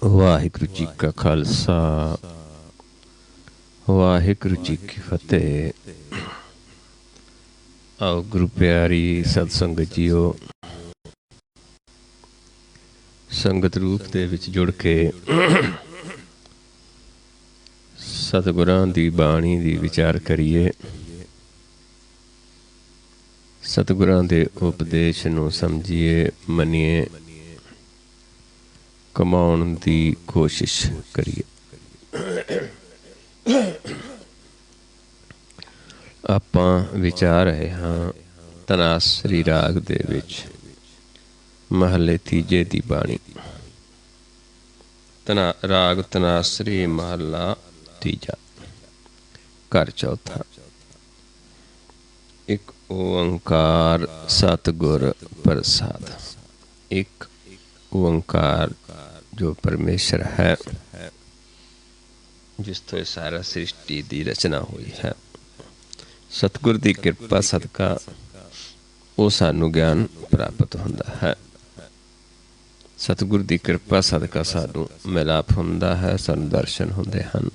वाहिगुरु जी का खालसा वाहिगुरु जी की फतेह। आओ गुरु प्यारी सतसंगत जीओ, संगत रूप दे विच जुड़ के सतगुरां दी बाणी दी विचार करिए। सतगुरां दे उपदेश नूं समझिए, मनिए, कमाउण दी कोशिश करिए। आपां विचार रहे हाँ तनासरी राग दे विच महले तीजे दी बाणी। राग तनासरी महला तीजा, घर चौथा। एक ओंकार सतगुर प्रसाद। एक ओंकार जो परमेश्वर है, जिस तो सारा सृष्टि की रचना हुई है। सतगुर की कृपा सदका वो सानू ज्ञान प्राप्त होंदा है। सतगुर की कृपा सदका सानू मिलाप होंदा है, सानू दर्शन होंदे हन।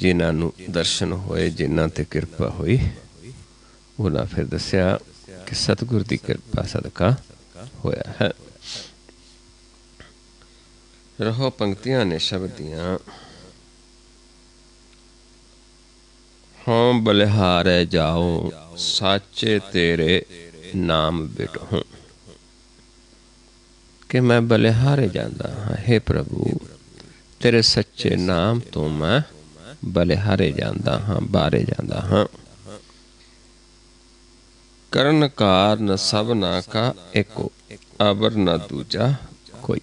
जिन्हां नू दर्शन होए, जिन्हां ते कृपा हुई, उन्हां फिर दस्या कि सतगुर की कृपा सदका होया है। रहो पंक्तियां ने शब्द दियां। हाँ बलिहारे जाओ साचे तेरे नाम बिटहूं। कि मैं बलिहारे जाता हाँ, हे प्रभु तेरे सच्चे नाम तो मैं बलिहारे जाता हाँ, बारे जाता हाँ। करन कारन सबना का एको, अबर न दूजा कोई।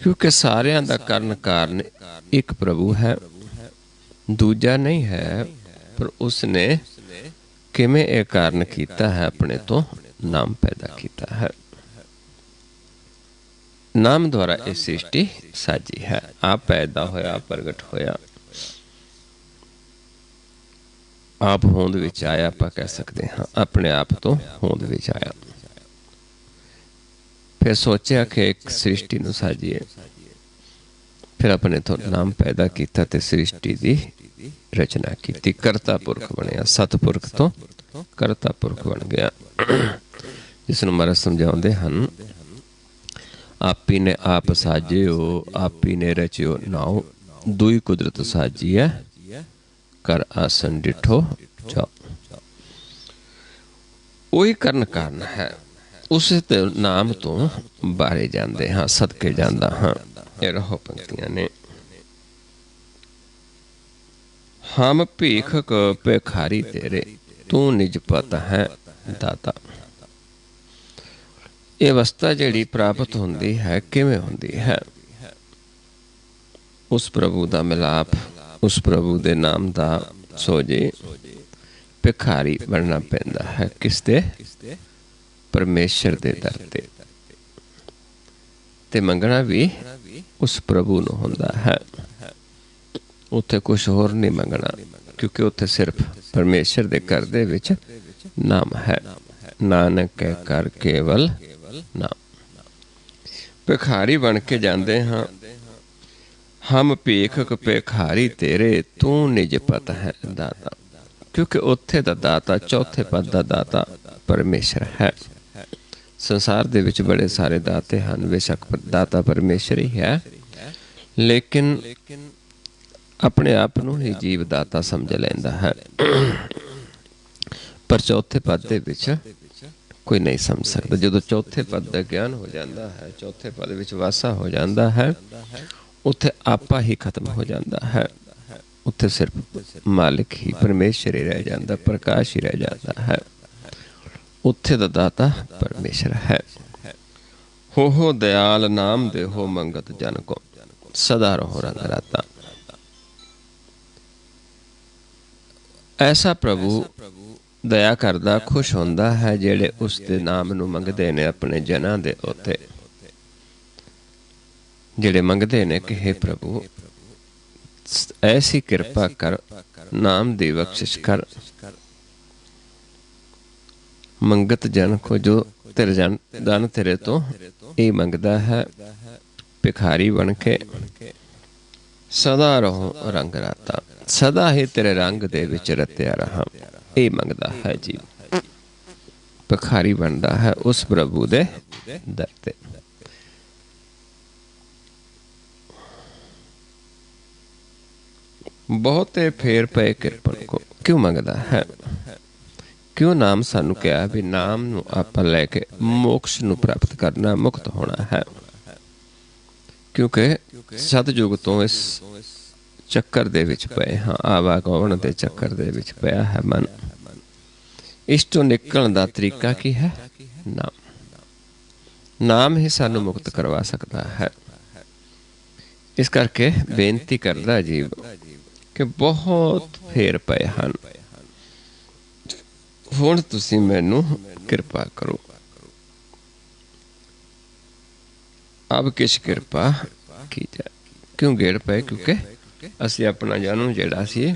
क्योंकि सारियां दा करन कारन एक प्रभु है, दूजा नहीं है। पर उसने किमें एक कारण कीता है, अपने तो नाम पैदा कीता है। नाम द्वारा इस सृष्टि साजी है। आप पैदा होया, आप प्रगट होया, आप होंद विच आया। आप कह सकते हाँ अपने आप तो होंद विच आया। फिर सोचा कि एक सृष्टि नूं साजीए, फिर अपने तो नाम पैदा किया ते सृष्टि की रचना की। करता पुरख बनया, सतपुरख तो करता पुरख बन गया। जिसनूं महाराज समझाउंदे हन, आपी ने आप साजियो, आपी ने रचियो नाओ, दुई कुदरत साजी है, कर आसन डिठो जाओ। वही करन कारण है, उस नाम तो बारे जाते हाँ, सदके जाता हाँ। ये रहो पंक्तियां ने। हम भीखक भिखारी तेरे, तू निज पत है दाता। ये अवस्था जिहड़ी प्राप्त होंदी है, किवें होंदी है? उस प्रभु का मिलाप, उस प्रभु के नाम का सोजे भिखारी बनना पैंदा है। किसते? परमेश्वर के दर ते मंगना भी उस प्रभु नूं होंदा है। उत्थे कुछ होर नहीं मंगना, क्योंकि उत्थे सिर्फ परमेश्वर के घर दे विच नाम है। नानक कै कर केवल नाम। भिखारी बन के जाते हाँ। हम भीखक भिखारी तेरे, तू निज पत है दाता। क्योंकि उत्थे दा दाता, चौथे पद दा दाता परमेश्वर है। संसार दे विच बड़े सारे दाते हैं, बेशक दाता परमेश्वर ही है, लेकिन अपने आप नूं ही जीव दाता समझ लैंदा है। पर चौथे पद दे विच कोई नहीं समझ सकता। जो चौथे पद का ज्ञान हो जाता है, चौथे पद विच वासा हो जाता है, उत्थे आपा ही खत्म हो जाता है। उत्थे सिर्फ मालिक ही, परमेश्वर ही रह जाता, प्रकाश ही रह जाता है। उत्थे दा दाता परमेश्वर है। हो दयाल नाम दे हो मंगत जन को, सदा रहो रंग राता। ऐसा प्रभु दया करदा, खुश होंदा है, जेड़े उसके नाम नूं मंगदे ने अपने जनां दे उत्ते। जेड़े मंगदे ने कि हे प्रभु ऐसी कृपा कर, नाम दी बख्शिश कर, मंगत जन को जो तेरे धन तेरे तो ये मंगदा है, भिखारी बन के सदा रहो रंग राता, सदा ही तेरे रंग दे विच रत्या रहा, ये मंगदा है जी। भिखारी बनता है उस प्रभु दे दर ते। बहुते फेर पे किरपन को क्यों मंगदा है, क्यों नाम सानू कहा भी नाम नू आपां लैके मोक्ष नू प्राप्त करना, मुक्त होना है। क्योंकि सतयुग तो इस चक्कर दे विच पए हाँ, आवागमन दे चक्कर दे विच पिया है मन। इस तो निकलण दा तरीका की है, नाम। नाम ही सानू मुक्त करवा सकता है। इस करके बेनती करदा जीव कि बहुत फेर पए हन, हुण तुसीं मैनू किरपा करो। अब किश किरपा की जाए। क्यों गेड़ पए, क्योंकि असीं अपना जन्म जिहड़ा सी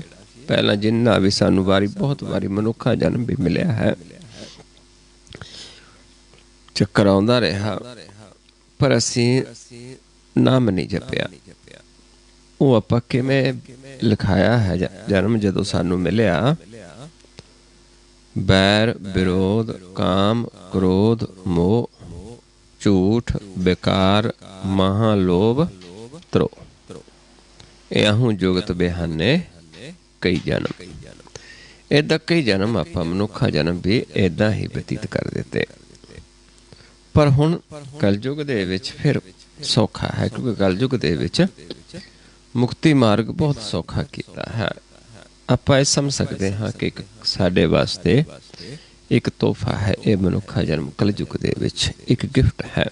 पहला जिन्ना भी सानू वारी बहुत वारी मनुखा जन्म भी मिलिया है, चक्कर आउंदा रहा, पर असीं नाम नहीं जपिया। वो आपां किवें लिखाया है जन्म जदों सानू मिलिया, बैर विरोध काम क्रोध मोह झूठ बेकार महालोभ त्रो, याहू जुगत बेहाने कई जन्म। इदा कई जन्म आपां मनुखा जन्म भी इदा ही बतीत कर देते। पर हुण कलयुग दे विच फिर सौखा है, क्योंकि कलयुग दे विच मुक्ति मार्ग बहुत सौखा किया है। आपां ये समझ सकते हाँ कि एक साडे वास्ते एक तोहफा है, ये मनुखा जन्म कलयुग दे विच एक गिफ्ट है,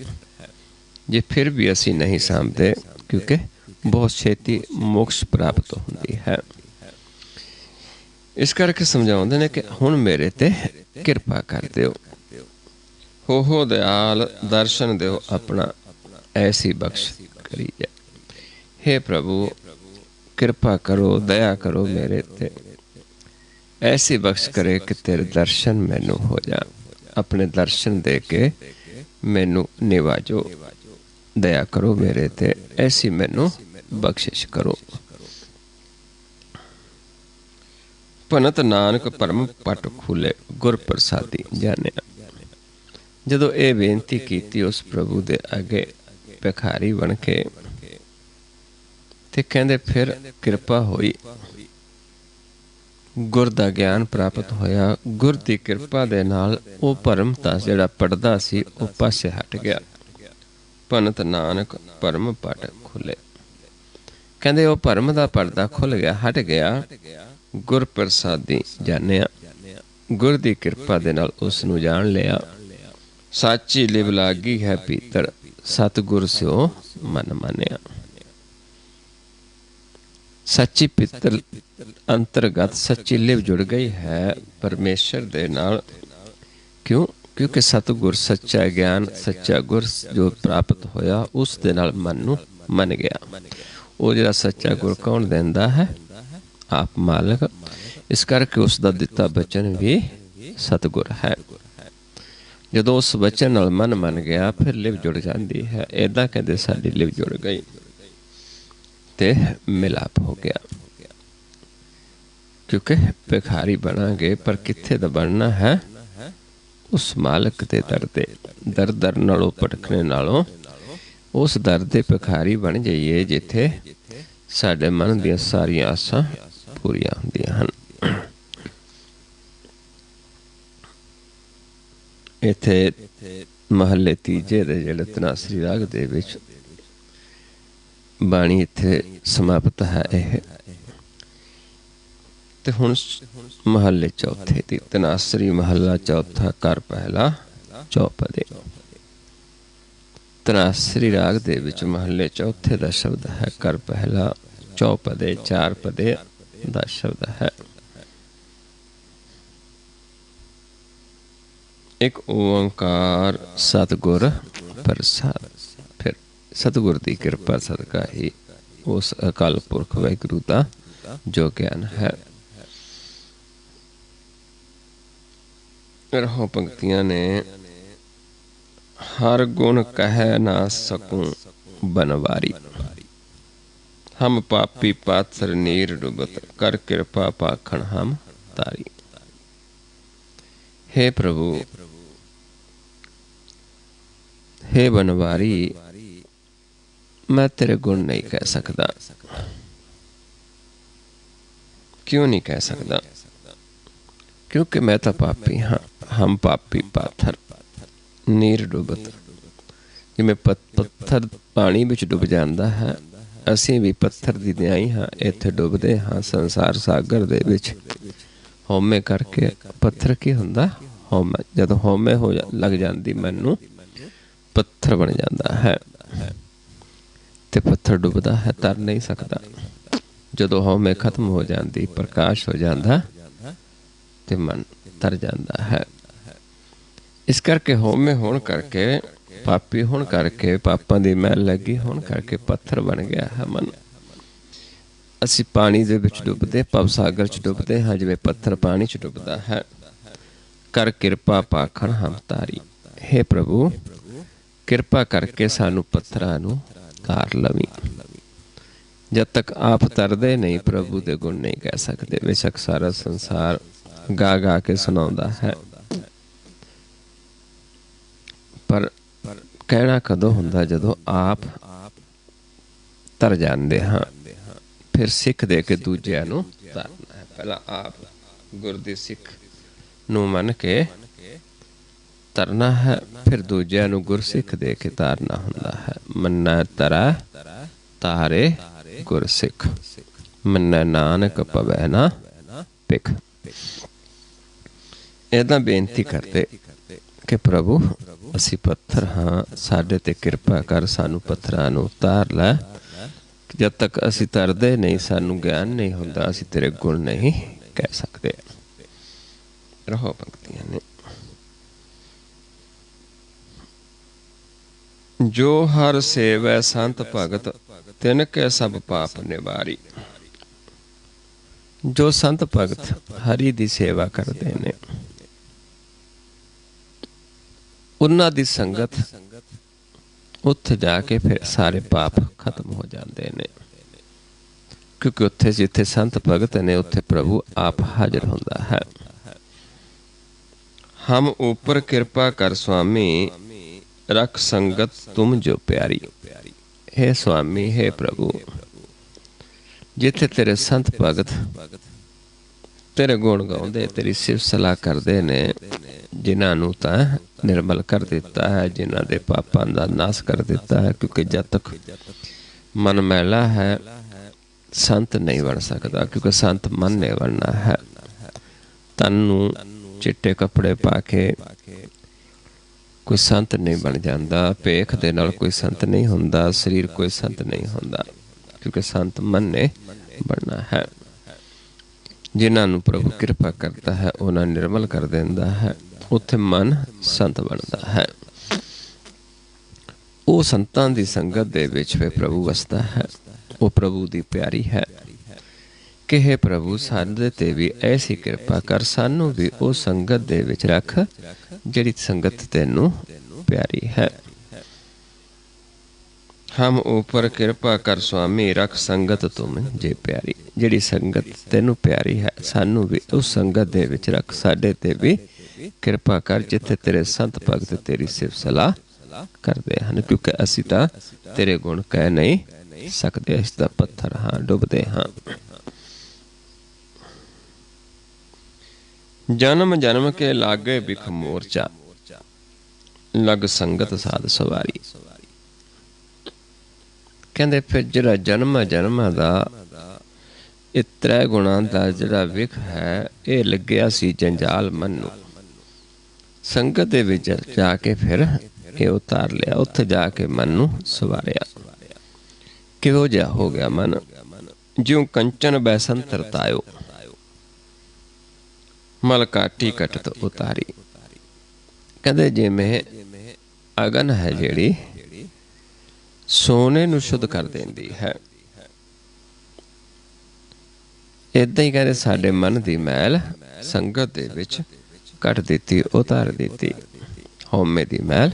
जे फिर भी असी नहीं समझते, क्योंकि बहुत छेती मोक्ष प्राप्त होंदी है। इस करके समझाउंदे ने कि हुण मेरे ते किरपा कर दिओ, हो दयाल दर्शन दिओ अपना, ऐसी बख्श करी जाए। हे प्रभु कृपा करो, दया करो मेरे ते, ऐसी बख्श करे कि तेरे दर्शन मैनू हो जा। अपने दर्शन दे के मैनू निवाजो, दया करो मेरे ते, ऐसी मैनू बख्शिश करो। भनत नानक परम पट खुले, गुर प्रसादी जानिया। जदों ये बेनती की उस प्रभु दे अगे भिखारी बन के, ते कहंदे फिर किरपा होई, गुर दा ज्ञान प्राप्त होया। गुर दी किरपा दे नाल वो भरम ता जिहड़ा पढ़दा सी वो पासे हट गया। भनत नानक परम पट खुले, कहंदे वो भरम दा पर्दा खुल गया, हट गया। गुर प्रसादी जानिया, गुर दी किरपा दे नाल उस नूं जान लिया। साची लिव लागी है पीतर, सतगुर स्यो मन मानिया। सच्ची पितर अंतर्गत सच्ची लिव जुड़ गई है परमेश्वर दे नाल। क्यों? क्योंकि सतगुर सच्चा ज्ञान सच्चा गुर जो प्राप्त होया उस दे नाल मन नूं मन गया। वो जिहड़ा सच्चा गुर कौन देंदा है? आप मालिक। इस करके उसका दिता वचन भी सतगुर है। जदों उस वचन नाल मन मन गया फिर लिव जुड़ जाती है। इदा कहते साडी लिव जुड़ गई ते मिलाप हो गया। क्योंकि भिखारी बनांगे पर कित्थे दा बनना है? उस मालिक दे दर दे। दर दर नालों भटकने नालों उस दर दे भिखारी बन जाइए जिथे साडे मन दियां सारियां आसां पूरियां हुंदियां हन। इत्थे महल्ले तीजे दे जिहड़े धनासरी राग दे विच बाणी इत्थे समाप्त है। यह ते हुण महल्ले चौथे दी धनासरी महला चौथा कर पहला चौपदे। धनासरी राग दे विच महल्ले चौथे दा शब्द है कर पहला, चौपदे चार पदे दा शब्द है। एक ओंकार सतगुर प्रसाद। फिर सतगुर की कृपा सदका ही उस अकाल पुरख वाहिगुरू दा जो ज्ञान है। रहो पंक्तियां ने। हर गुण कह ना सकूं बनवारी, हम पापी पात्र नीर डुबत, कर कृपा पाखण हम तारी। हे प्रभु, हे बनवारी, मैं तेरे गुण नहीं कह सकता। क्यों नहीं कह सकता? क्योंकि मैं तो पापी हाँ। हम पापी पाथर नीर डुबत, जिवें पत्थर पानी विच डुब जाता है, असीं भी पत्थर दी न्याई हाँ, इत्थे डुबदे हाँ संसार सागर दे विच। हौमे करके पत्थर की हुंदा? हौमा जदों हौमे हो लग जाती मैनू, पत्थर बन जाता है ते पत्थर डुबदा है, तर नहीं सकता। जदों हौमे खत्म हो जाती, प्रकाश हो जाता ते मन तर जाता है। इस करके हौमे होण करके, पापी होण करके, पापां दी मैल लगी होण करके पत्थर बन गया है मन। असी पानी दे विच डुबदे, भवसागर च डुबदे हाँ, जिवें पत्थर पानी च डुबदा है। कर किरपा पाखण हम तारी। हे प्रभु, किरपा करके सानू पत्थरां नूं तार लवी। जब तक आप तरदे नहीं, प्रभु दे गुण नहीं कह सकते। बेशक सारा संसार गा गा के सुनाउंदा है, पर कहना कदों हुंदा जदों आप तर जांदे हाँ, फिर सिख दे के दूजिਆਂ नूं तरना है। पहला आप गुर दी सिख नूं मन के तरना है, फिर दूजिਆਂ नूं गुर सिख दे के तारना हुंदा है। मन्ना तरा तारे गुर सिख, मन्ना नानक पवै ना पिख। इदां बेनती करते कि प्रभु असी पत्थर हाँ, साडे ते किरपा कर, सानू पत्थरां नूं तार लै। जब तक असी तरदे नहीं, सानू ज्ञान नहीं हुंदा, असी तेरे गुण नहीं कह सकते। रहो पंक्तियां ने। जो हर सेवै संत भगत, तिनके सब पाप निवारी। जो संत भगत हरि दी सेवा करते ने, उन्हां दी संगत उत्थे जाके फिर सारे पाप खत्म हो जाते ने। क्योंकि उत्थे जिथे संत भगत ने, उत्थे प्रभु आप हाजिर हुंदा है। हम ऊपर कृपा कर स्वामी, रख संगत तुम जो प्यारी। हे स्वामी, हे प्रभु, जिथे तेरे संत भगत तेरे गुण गाउंदे, तेरी सिफ सलाह करते ने, जिन्हां नूं तां निर्मल कर दिता है, जिन्हां दे पापां दा नाश कर दिता है। क्योंकि जब तक मन मैला है, संत नहीं बन सकता। क्योंकि संत मन नहीं बनना है। तन नूं चिट्टे कपड़े पा के कोई संत नहीं बन जाता। भेख दे नाल कोई संत नहीं हुंदा। शरीर कोई संत नहीं हुंदा। क्योंकि संत मन ने बनना है। जिन्हां नूं प्रभु कृपा करता है, उन्हां निर्मल कर देंदा है, उत्थे मन संत बनता है। वो संतां दी संगत दे विच वे प्रभु वसदा है। वो प्रभु दी प्यारी है कि हे प्रभु, साडे ते भी ऐसी कृपा कर, सानू भी वो संगत दे विच रख जिहड़ी संगत तैनू प्यारी है। हम ऊपर कृपा कर स्वामी, रख संगत तुम जे प्यारी। जिहड़ी संगत तैनू प्यारी है, सानू भी उस संगत दे विच रख, साडे ते भी कृपा कर, जिथे तेरे संत भगत तेरी सिफ सलाह करते हैं। क्योंकि असी तां तेरे गुण कह नहीं सकते, असी तां पत्थर हाँ, डुबदे हाँ। जन्म जन्म के लागे बिख मोर्चा, लग संगत साध सवारी। कहते फिर जिहड़ा जन्म जन्म दा ये त्रै गुणां दा जिहड़ा विख है, ये लग्या सी जंजाल मन नूं। संगत दे विच जाके फिर ये उतार लिया, उत्थे जाके मन नूं सवारिया। किहो जिहा हो गया मन, ज्यों कंचन बैसन तरतायो, मल काटी कटत उतारी। कहते जिवें अगन है जिहड़ी सोने नूं शुद्ध कर देंदी है, इदां ही कहते साडे मन दी मैल संगत दे विच कट दी, उतार दी, हौमे दी मैल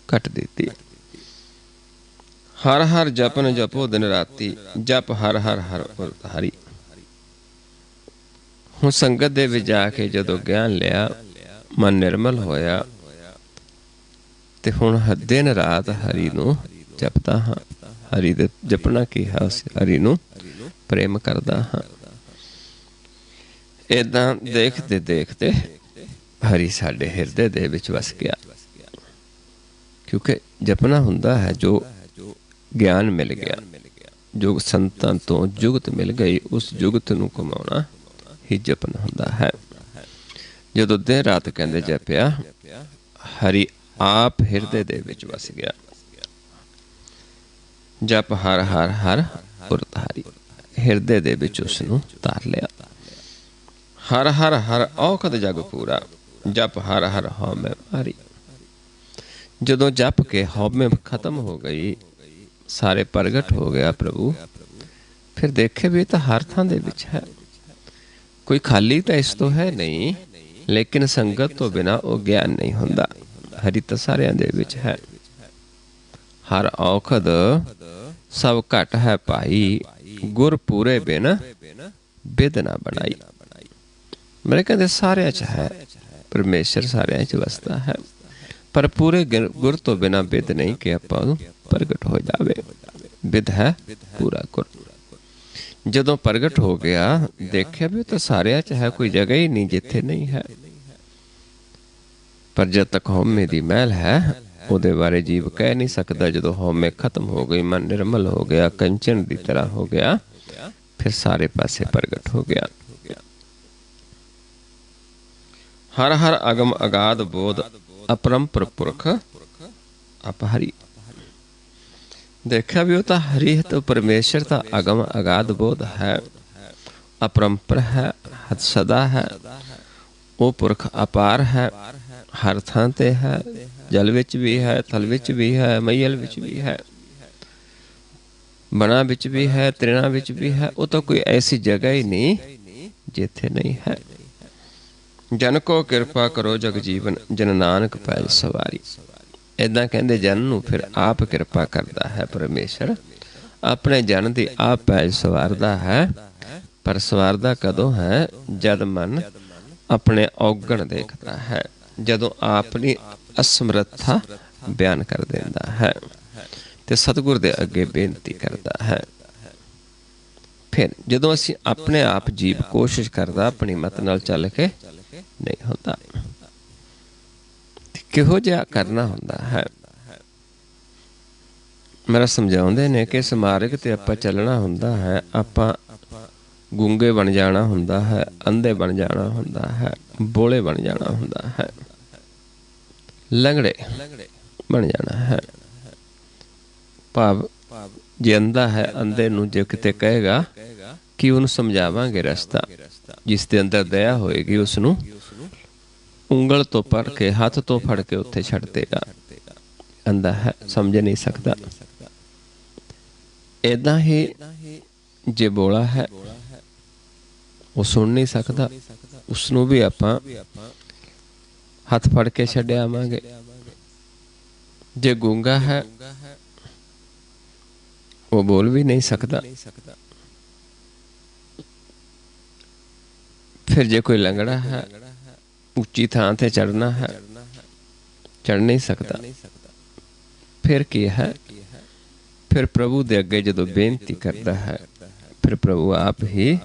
कट दी। हर हर जपन जपो दिन राती, जप हर हर हर हरि। हुण संगत दे विच जाके जदों ज्ञान लिया, मन निर्मल होया, ते हुण दिन रात हरि नूं जपदा हाँ। हरि दे जपना की है, उस हरि नूं प्रेम करदा हाँ। इदां देखते देखते हरि साडे हिरदे दे विच वस गया। क्योंकि जपना हुंदा है जो ज्ञान मिल गया, जो संतां तो जुगत मिल गई, उस जुगत नूं कमाउणा ही जपना हुंदा है। जदों दिन रात कहंदे जपिया, हरि आप हिरदे दे विच वस गया। जप हर हर हर उरत हरि, हिरदे दे विच उसनूं तार लिया। हर हर हर औखद जग पूरा, जप हर हर हौमे मारी। जदों जप के हौमे खत्म हो गई, सारे प्रगट हो गया प्रभु, फिर देखे भी तो हर थां दे विच है। कोई खाली तो इस तो है नहीं, लेकिन संगत तो बिना वो ज्ञान नहीं हुंदा। हरि तो सारियां दे विच है। हर औखद सब घट है भाई, गुर पूरे बिन बिद ना बनाई। मेरे कहते सारियां च है परमेश्वर, सारियां च वसदा है, पर पूरे गुर तो बिना बिद नहीं कि आपां प्रगट हो जावे। बिद है पूरा गुर। जदों प्रगट हो गया, देखिया भी तो सारियां च है, कोई जगह ही नहीं जिथे नहीं है। पर जब तक हौमे दी महल है, ਉਹਦੇ बारे जीव कह नहीं सकता। जदों हौमे खत्म हो गई, मन निर्मल हो गया, कंचन की तरह हो गया, फिर सारे पासे प्रगट हो गया। हर हर अगम अगाध बोध, अपरंपर पुरख अपहरी। देखा भी होता हरि तो परमेश्वर का अगम अगाध बोध है, अपरंपर है, सदा है। वो पुरख अपार है, हर थां ते है, जल विच भी है, थल विच भी है, मैयल विच भी है, बना विच भी है, त्रिना विच भी है। वो तो कोई ऐसी जगह ही नहीं जिथे नहीं है। जन को किरपा करो जग जीवन, जन नानक पैज सवारी। इदां कहंदे जन नूं फिर आप किरपा करता है परमेश्वर, अपने जन दी आप पैज सवारदा है। पर सवारदा कदों है? जद मन अपने औगण देखता है, जदों अपनी असमर्था बयान कर देंदा है ते सतगुर दे अगे बेनती करता है। फिर जदों असीं अपने आप जीव कोशिश करदा, अपनी मत नाल चल के नहीं होता, किहो जिहा करना हुंदा है। मेरा समझाउंदे ने कि इस मार्ग ते आपां चलना हुंदा है, आपां गूंगे बन जाना हुंदा है, अंधे बन जाना हुंदा है, बोले बन जाना हुंदा है, लंगड़े बन जाना है। भाव जे अंधा है, अंधे नूं जे किते कहेगा कि उन्हें समझावांगे रस्ता, जिस दे अंदर दया होएगी उसनूं उंगल तो पड़ के, हाथ तो फड़ के उत्थे छड़ देगा। अंधा है, समझ नहीं सकता। इदां ही जे बोला है, वो सुन नहीं सकता, उसनूं भी आपां हाथ फड़ के छड्ड आवांगे। जे गूंगा है, वो बोल भी नहीं सकता। फिर जे कोई लंगड़ा है, उच्ची थां ते चढ़ना है, चढ़ नहीं सकता। फिर की है? फिर प्रभु दे अगे जदों बेनती करता है, फिर प्रभु आप ही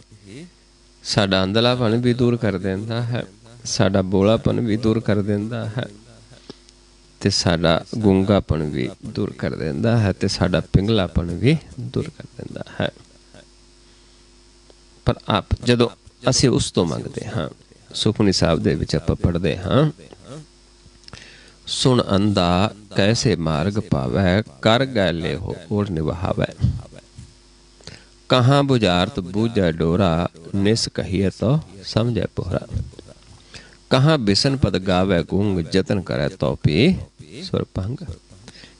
साडा अंधलापन भी दूर कर देंदा है, साडा बोलापन भी दूर कर देंदा है, ते साडा गूंगापन भी दूर कर देंदा है, ते साडा पिंगलापन भी दूर कर देंदा है। पर आप जदों असीं उस तो मंगदे हाँ, सुखमनी साहिब दे विच आपां पढ़दे हाँ, सुन अंधा कैसे मार्ग पावै, कर गैले हो ओढ़ निभावै। कहाँ बुझारत बूझै डोरा, निस कहिए तो समझै पोहरा। कहाँ बिसन पद गावै गूंग, जतन करै तो पी सुर भंग।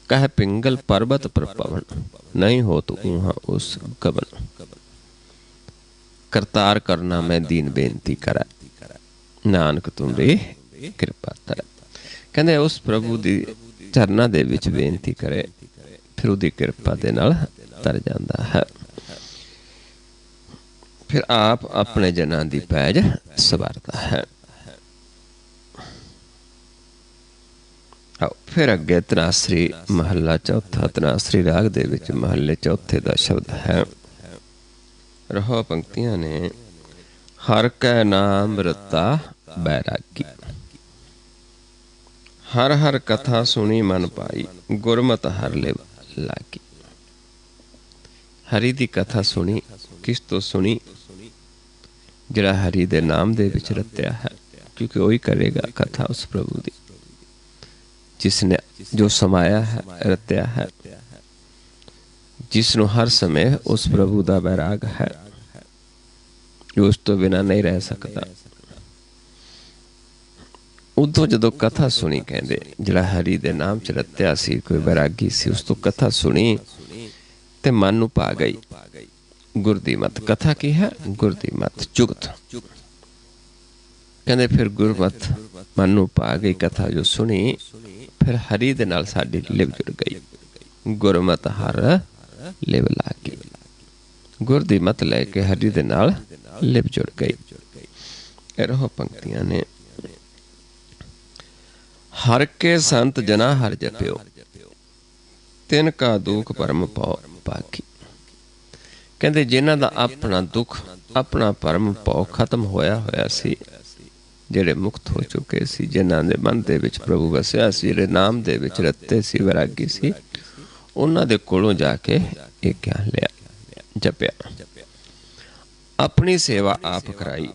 कह पिंगल पर्वत पर पवन, नहीं हो तो ऊहा उस गबन। करतार करना मैं दीन बेनती करै। नानक तुमरी कृपा तर। कहते उस प्रभु की चरना दे विच बेनती करे, फिर उसकी कृपा दे नाल तर जाता है। फिर आप अपने जना की पैज सवारता है। फिर अगे तनासरी महला चौथा, तनासरी राग दे विच महले चौथे का शब्द है। रहो पंक्तियां ने, हर कै नाम रता बैरागी, हर हर कथा सुनी मन पाई, गुरमत हर ले लागी। हरि दी कथा सुनी, किस तो सुनी? जिहड़ा हरि दे नाम दे विच रत्या है, क्योंकि वही करेगा कथा उस प्रभु दी जिसने जो समाया है, रत्या है, जिसनों हर समय उस प्रभु दा बैराग है, जो उस तो बिना नहीं रह सकता। उदों जदों कथा सुनी, कहते जिहड़ा हरि दे नाम च रत्या सी, कोई बैरागी सी, उस तो कथा सुनी ते मन नूं पा गई गुर दी मत। कथा की है? गुर दी मत, जुगत। कहते फिर गुरमत मन नूं पा गई, कथा जो सुनी, फिर हरि दे नाल साडी लिव जुड़ गई। गुरमत हर लिव लागी, गुर दी मत लैके हरि दे नाल लिव जुड़ गई। रहो पंक्तियां ने, हर के संत जना हर जप्यो, तिन का दुख परम पौ पाकी। कहते जिन्हां दा अपना दुख, अपना परम पौ खत्म होया होया सी, जिहड़े मुक्त हो चुके सी, जिन्हां दे मन दे विच प्रभु वसिया सी, जिहड़े नाम दे विच रत्ते सी, वैरागी सी, उन्हां दे कोलों जाके ये ज्ञान लिया, जपिया, अपनी सेवा आप कराई,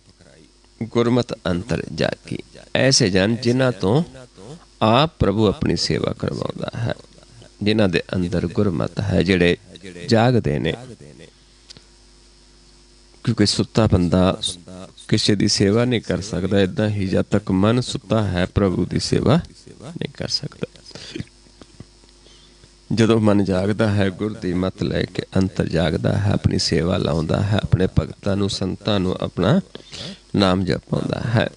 गुरमत अंतर जागी। ऐसे जन जिन्हां तो आप प्रभु अपनी सेवा करवाउंदा है, जिन्हां दे अंदर गुरमत है, जिहड़े जागदे ने। क्योंकि सुता बंदा किसी की सेवा नहीं कर सकता, इदा ही जब तक मन सुता है प्रभु की सेवा नहीं कर सकता। जदों मन जागदा है, गुर दी मत लैके अंतर जागदा है, अपनी सेवा लाउंदा है, अपने भगतां नूं संतां नूं अपना नाम जपाउंदा है,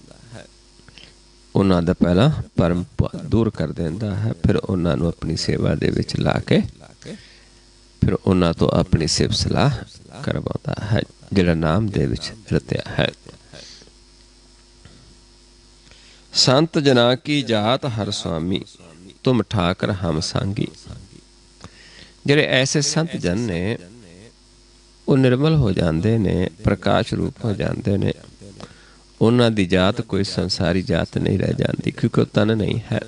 उन्हां दा पहला परम दूर कर देंदा है, फिर उन्हां नूं अपनी सेवा दे विच ला के फिर उन्हां तो अपनी सिफ सलाह करवाउंदा है, जिहड़ा नाम दे विच रत्या है। संत जना की जात हर स्वामी, तुम ठाकर हम सांगी। जिहड़े ऐसे संत जन ने वो निर्मल हो जाते ने, प्रकाश रूप हो जाते ने, उन्हां दी जात कोई संसारी जात नहीं रह जाती, क्योंकि तन नहीं है।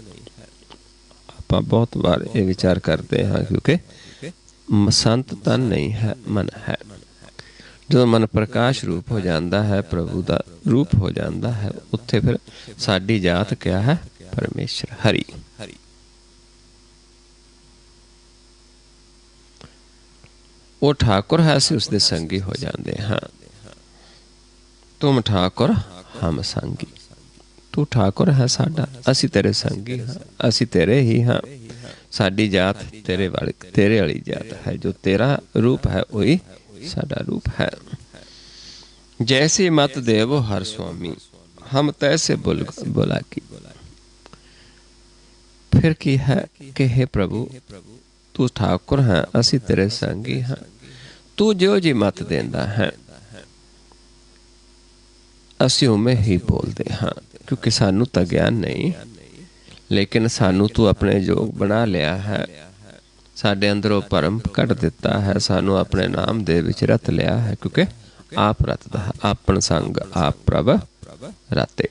आपां बहुत बार ये विचार करते हाँ, क्योंकि संत तन नहीं है, मन है। जो मन प्रकाश रूप हो जाता है, प्रभु का रूप हो जाता है, उत्थे फिर साडी जात क्या है? परमेश्वर हरि। वो ठाकुर है, असीं उसदे संगी हो जाते हाँ। तुम ठाकुर हम संगी, तू ठाकुर है साडा, असीं तेरे संगी हाँ, असीं तेरे ही हाँ। साडी जात तेरे वाली जात है, जो तेरा रूप है वही साडा रूप है। जैसी मत देवो हर स्वामी, हम तैसे बोला की। फिर की है कि हे प्रभु तू ठाकुर है, असी तेरे संगी हाँ, तू जो जी मत देंदा है असी उमें ही बोलते हाँ, क्योंकि सानू तो ज्ञान नहीं, लेकिन सानू तू अपने योग बना लिया है, साडे अंदरों परम कट दिता है, सानू अपने नाम दे विच रत लिया है, क्योंकि आप रतदा है, आपन संग आप प्रभ रते।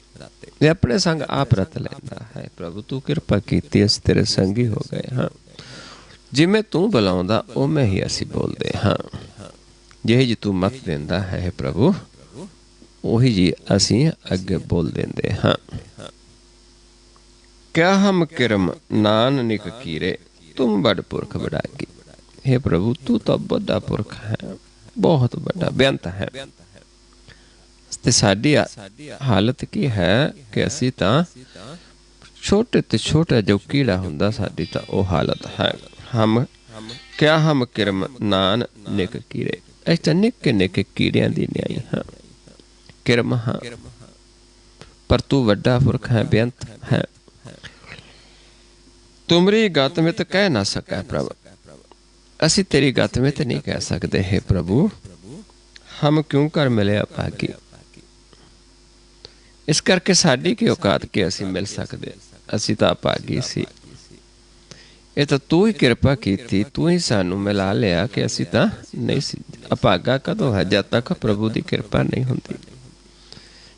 ये अपने संग आप रत लेंदा है। प्रभु तू कृपा कीती, अस तेरे संगी हो गए हाँ। जिमें तू बुलाउंदा उमें ही असी बोलते हाँ। जे जी तू मत देंदा है प्रभु, उही जी असी अगे बोल देंदे हाँ। क्या हम किरम नानक कीरे, तुम बड़ पुरख बड़ागी। हे प्रभु तू तो बड़ा पुरख है, बहुत बड़ा बेअंत है। ते साडी हालत की है कि असी तां छोटे ते छोटा जो कीड़ा हुंदा, साडी तां ओ हालत है। हम क्या हम किरम नानक कीरे, ऐसा निक्के निक्के कीड़ियां दी न्याई हाँ। किरम हाँ, पर तू वड्डा पुरख है, बेअंत है। तुमरी गतमित कह ना सकै प्रभु, असी तेरी गतमित नहीं कह सकते। हे प्रभु, हम क्यों कर मिले अभागी। इस करके साडी की औकात के असी मिल सकते, असी तो अभागी सी। ये तो तू ही कृपा की थी, तू ही सानू मिला लिया कि असी तो नहीं सी। अभागा कदों है, जद तक प्रभु की कृपा नहीं होंदी।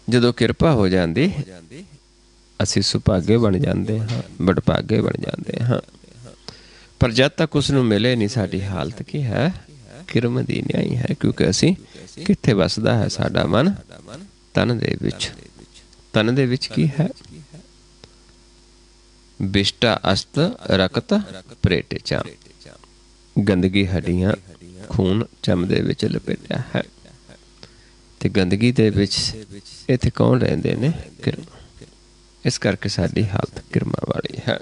जदों कृपा हो जाती असी सुभागे बन जाते हाँ, बड़भागे बन जाते हाँ। पर जब तक उसनू मिले नहीं, साडी हालत की है, किरम दी न्याई है। क्योंकि असी कित्थे वसदा है साडा मन, तन दे विच। तन दे विच की है, बिष्टा अस्त रकत परेटे चाम। गंदगी हड्डियां खून चम दे विच लपेटिया है। ते गंदगी दे विच इत्थे कौन रहिंदे ने? किरम। इस करके साडी हालत किरमा वाली है।